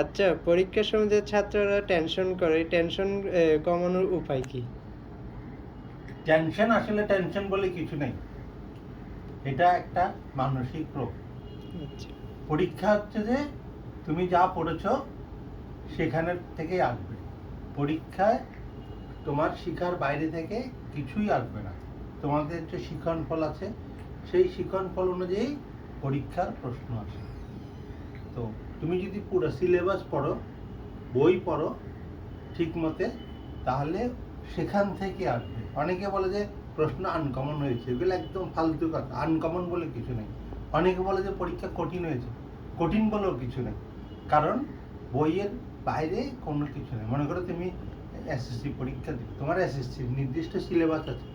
আচ্ছা, পরীক্ষার সময় যে ছাত্ররা টেনশন করে, টেনশন কমানোর উপায় কি? টেনশন, আসলে টেনশন বলে কিছু নেই, এটা একটা মানসিক রোগ। আচ্ছা, পরীক্ষা হচ্ছে যে তুমি যা পড়েছো সেখানের থেকেই আসবে। পরীক্ষায় তোমার শিখার বাইরে থেকে কিছুই আসবে না। তোমাদের যে শিখন ফল আছে সেই শিখন ফল অনুযায়ী পরীক্ষার প্রশ্ন আসে। তো তুমি যদি পুরো সিলেবাস পড়ো, বই পড়ো ঠিক মতে, তাহলে সেখান থেকে আসবে। অনেকে বলে যে প্রশ্ন আনকমন হয়েছে, এগুলো একদম ফালতু কথা। আনকমন বলে কিছু নেই। অনেকে বলে যে পরীক্ষা কঠিন হয়েছে, কঠিন বলেও কিছু নেই। কারণ বইয়ের বাইরে কোনো কিছু নেই। মনে করো তুমি এসএসসি পরীক্ষা দিবে, তোমার এসএসসির নির্দিষ্ট সিলেবাস আছে,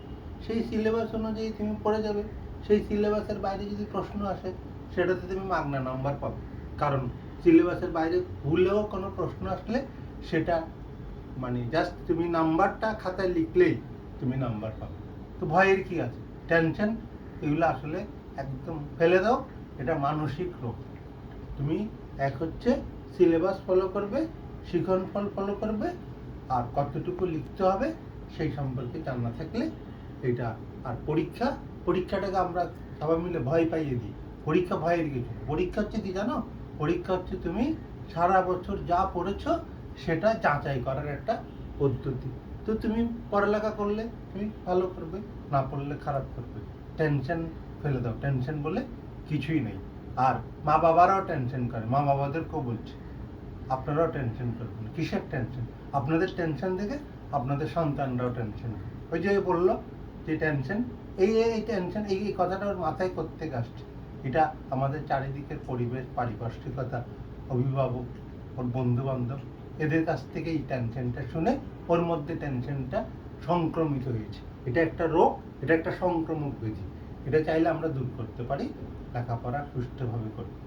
সেই সিলেবাস অনুযায়ী তুমি পড়ে যাবে। সেই সিলেবাসের বাইরে যদি প্রশ্ন আসে সেটাতে তুমি মাগনা নাম্বার পাবে। কারণ সিলেবাসের বাইরে ভুলেও কোনো প্রশ্ন আসলে সেটা মানে জাস্ট তুমি নাম্বারটা খাতায় লিখলেই তুমি নাম্বার পাবে। তো ভয়ের কি আছে, টেনশন এগুলো আসলে একদম ফেলে দাও। এটা মানসিক রোগ। তুমি এক হচ্ছে সিলেবাস ফলো করবে, শিখন ফল ফলো করবে, আর কতটুকু লিখতে হবে সেই সম্পর্কে জানা থাকলে এটা। আর পরীক্ষাটাকে আমরা সবাই মিলে ভয় পাইয়ে দিই। পরীক্ষা ভয়ের কিছু না। পরীক্ষা হচ্ছে কি জানো? পরীক্ষা হচ্ছে তুমি সারা বছর যা পড়েছো সেটা যাচাই করার একটা পদ্ধতি। তো তুমি পড়ালেখা করলে তুমি ভালো করবে, না পড়লে খারাপ করবে। টেনশন ফেলে দাও, টেনশন বলে কিছুই নেই। আর মা বাবারাও টেনশন করে, মা বাবাদেরকেও বলছে আপনারাও টেনশন করবেন। কিসের টেনশন? আপনাদের টেনশন দেখে আপনাদের সন্তানরাও টেনশন করে। ওই যে বললো যে টেনশন, এই টেনশন, এই কথাটা ওর মাথায় কোত্থেকে আসছে? এটা আমাদের চারিদিকের পরিবেশ, পারিপার্শ্বিকতা, অভিভাবক, ওর বন্ধু বান্ধব, এদের কাছ থেকে এই টেনশনটা শুনে ওর মধ্যে টেনশনটা সংক্রমিত হয়েছে। এটা একটা রোগ, এটা একটা সংক্রমক ব্যাধি। এটা চাইলে আমরা দূর করতে পারি লেখাপড়া সুষ্ঠুভাবে করতে।